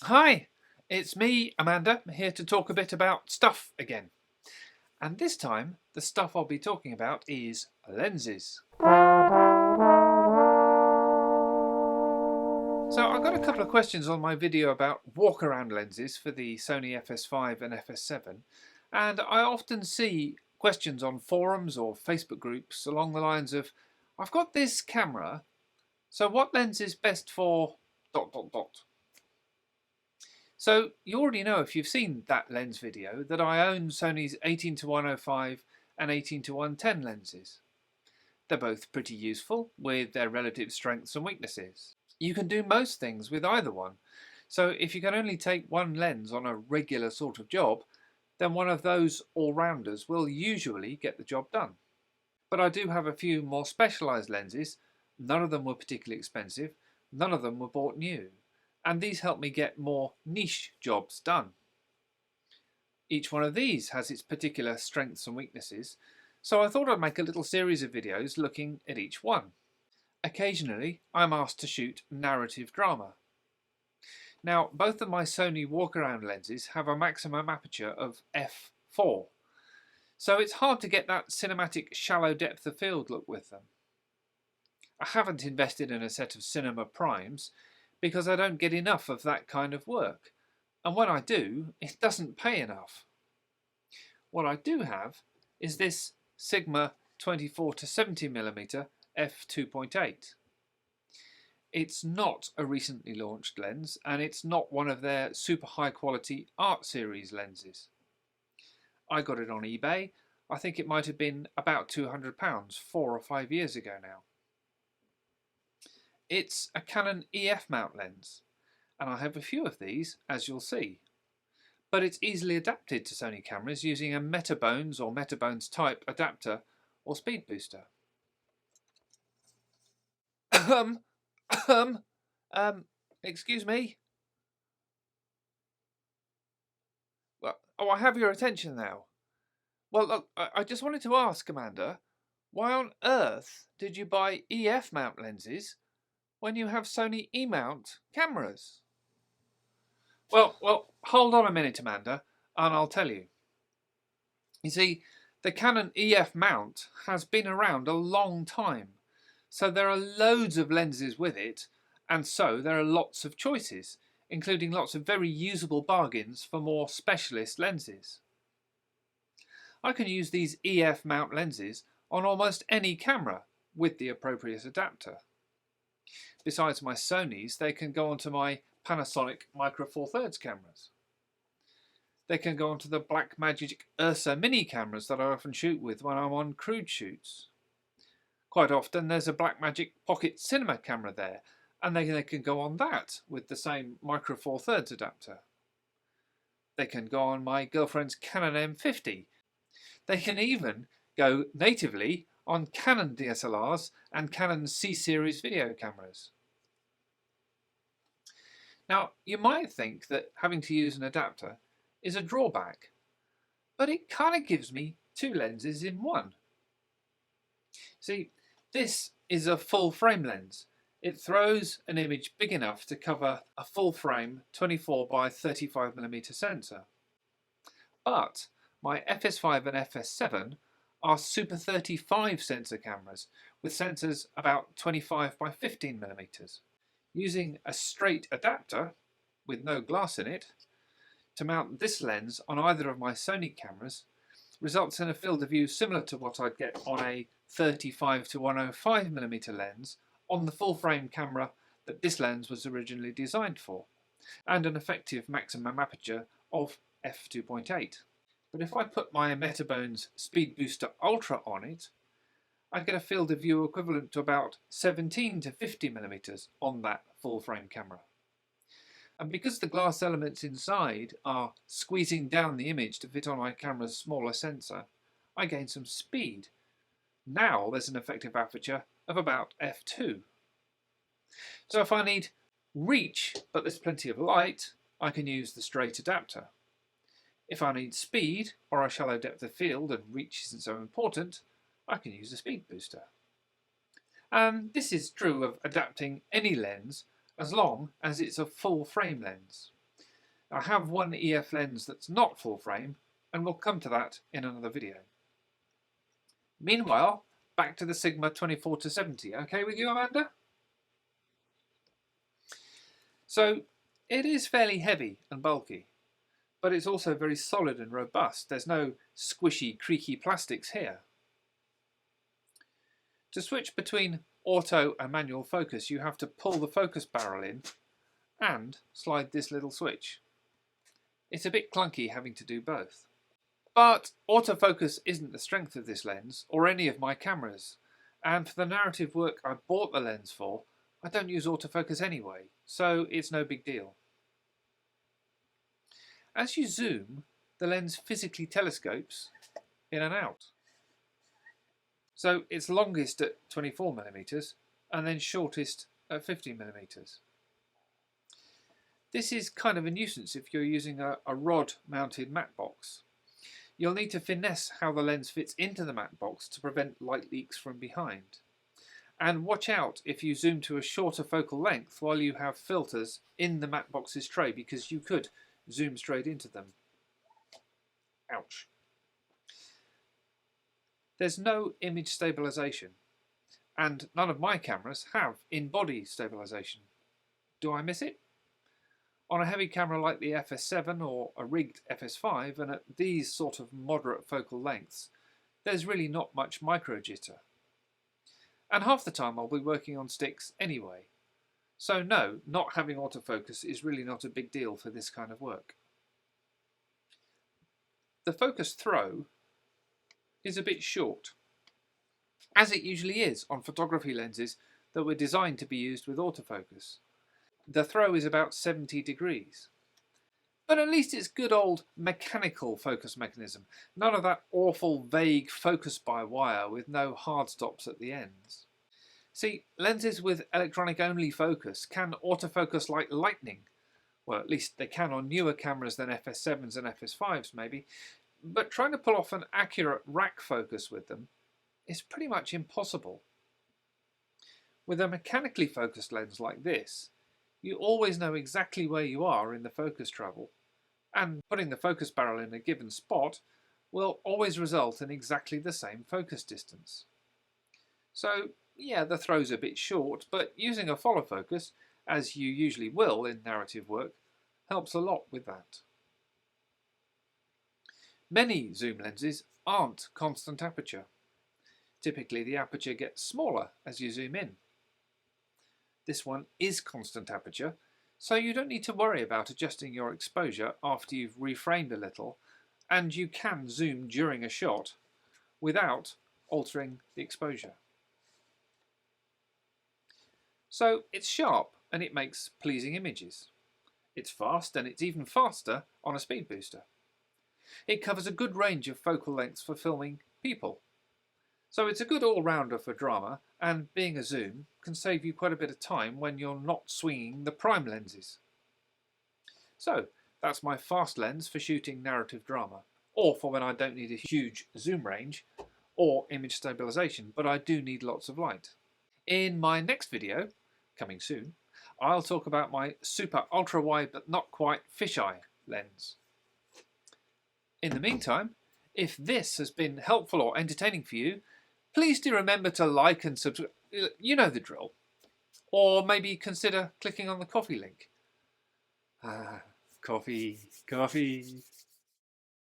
Hi, it's me, Amanda, here to talk a bit about stuff again. And this time, the stuff I'll be talking about is lenses. So I've got a couple of questions on my video about walk-around lenses for the Sony FS5 and FS7, and I often see questions on forums or Facebook groups along the lines of, I've got this camera, so what lens is best for ... So you already know, if you've seen that lens video, that I own Sony's 18-105 and 18-110 lenses. They're both pretty useful with their relative strengths and weaknesses. You can do most things with either one, so if you can only take one lens on a regular sort of job, then one of those all-rounders will usually get the job done. But I do have a few more specialised lenses. None of them were particularly expensive, none of them were bought new, and these help me get more niche jobs done. Each one of these has its particular strengths and weaknesses, so I thought I'd make a little series of videos looking at each one. Occasionally I'm asked to shoot narrative drama. Now, both of my Sony walk-around lenses have a maximum aperture of f4, so it's hard to get that cinematic shallow depth of field look with them. I haven't invested in a set of cinema primes because I don't get enough of that kind of work, and when I do, it doesn't pay enough. What I do have is this Sigma 24-70mm f2.8. It's not a recently launched lens, and it's not one of their super high quality art series lenses. I got it on eBay. I think it might have been about £200 4 or 5 years ago now. It's a Canon EF Mount lens, and I have a few of these, as you'll see. But it's easily adapted to Sony cameras using a Metabones or Metabones type adapter or speed booster. Excuse me? Well, oh, I have your attention now. Well, look, I just wanted to ask, Amanda, why on earth did you buy EF mount lenses when you have Sony E-mount cameras? Well, hold on a minute, Amanda, and I'll tell you. You see, the Canon EF mount has been around a long time, so there are loads of lenses with it, and so there are lots of choices, including lots of very usable bargains for more specialist lenses. I can use these EF mount lenses on almost any camera with the appropriate adapter. Besides my Sonys, they can go onto my Panasonic Micro Four Thirds cameras. They can go onto the Blackmagic Ursa mini cameras that I often shoot with when I'm on crude shoots. Quite often there's a Blackmagic Pocket Cinema camera there, and they can go on that with the same Micro Four Thirds adapter. They can go on my girlfriend's Canon M50. They can even go natively on Canon DSLRs and Canon C-series video cameras. Now, you might think that having to use an adapter is a drawback, but it kind of gives me two lenses in one. See, this is a full frame lens. It throws an image big enough to cover a full frame 24 by 35mm sensor. But my FS5 and FS7 are Super 35 sensor cameras with sensors about 25 by 15mm. Using a straight adapter with no glass in it to mount this lens on either of my Sony cameras results in a field of view similar to what I'd get on a 35-105mm lens on the full frame camera that this lens was originally designed for, and an effective maximum aperture of f2.8. But if I put my Metabones Speed Booster Ultra on it, I get a field of view equivalent to about 17 to 50mm on that full frame camera. And because the glass elements inside are squeezing down the image to fit on my camera's smaller sensor, I gain some speed. Now there's an effective aperture of about f2. So if I need reach but there's plenty of light, I can use the straight adapter. If I need speed or a shallow depth of field and reach isn't so important, I can use a speed booster. And this is true of adapting any lens as long as it's a full frame lens. I have one EF lens that's not full frame, and we'll come to that in another video. Meanwhile, back to the Sigma 24-70. Okay with you, Amanda? So it is fairly heavy and bulky, but it's also very solid and robust. There's no squishy, creaky plastics here. To switch between auto and manual focus, you have to pull the focus barrel in and slide this little switch. It's a bit clunky having to do both. But autofocus isn't the strength of this lens or any of my cameras, and for the narrative work I bought the lens for, I don't use autofocus anyway, so it's no big deal. As you zoom, the lens physically telescopes in and out. So it's longest at 24mm and then shortest at 50mm. This is kind of a nuisance if you're using a rod mounted matte box. You'll need to finesse how the lens fits into the matte box to prevent light leaks from behind. And watch out if you zoom to a shorter focal length while you have filters in the matte box's tray, because you could zoom straight into them. Ouch. There's no image stabilization, and none of my cameras have in-body stabilization. Do I miss it? On a heavy camera like the FS7 or a rigged FS5, and at these sort of moderate focal lengths, there's really not much micro jitter. And half the time I'll be working on sticks anyway. So no, not having autofocus is really not a big deal for this kind of work. The focus throw is a bit short, as it usually is on photography lenses that were designed to be used with autofocus. The throw is about 70 degrees. But at least it's good old mechanical focus mechanism, none of that awful vague focus by wire with no hard stops at the ends. See, lenses with electronic only focus can autofocus like lightning. Well, at least they can on newer cameras than FS7s and FS5s maybe, but trying to pull off an accurate rack focus with them is pretty much impossible. With a mechanically focused lens like this, you always know exactly where you are in the focus travel, and putting the focus barrel in a given spot will always result in exactly the same focus distance. So yeah, the throw's a bit short, but using a follow focus, as you usually will in narrative work, helps a lot with that. Many zoom lenses aren't constant aperture. Typically the aperture gets smaller as you zoom in. This one is constant aperture, so you don't need to worry about adjusting your exposure after you've reframed a little, and you can zoom during a shot without altering the exposure. So it's sharp and it makes pleasing images. It's fast, and it's even faster on a speed booster. It covers a good range of focal lengths for filming people. So it's a good all-rounder for drama, and being a zoom can save you quite a bit of time when you're not swinging the prime lenses. So that's my fast lens for shooting narrative drama, or for when I don't need a huge zoom range or image stabilization, but I do need lots of light. In my next video, coming soon, I'll talk about my super ultra wide but not quite fisheye lens. In the meantime, if this has been helpful or entertaining for you, please do remember to like and subscribe, you know the drill. Or maybe consider clicking on the coffee link. Coffee.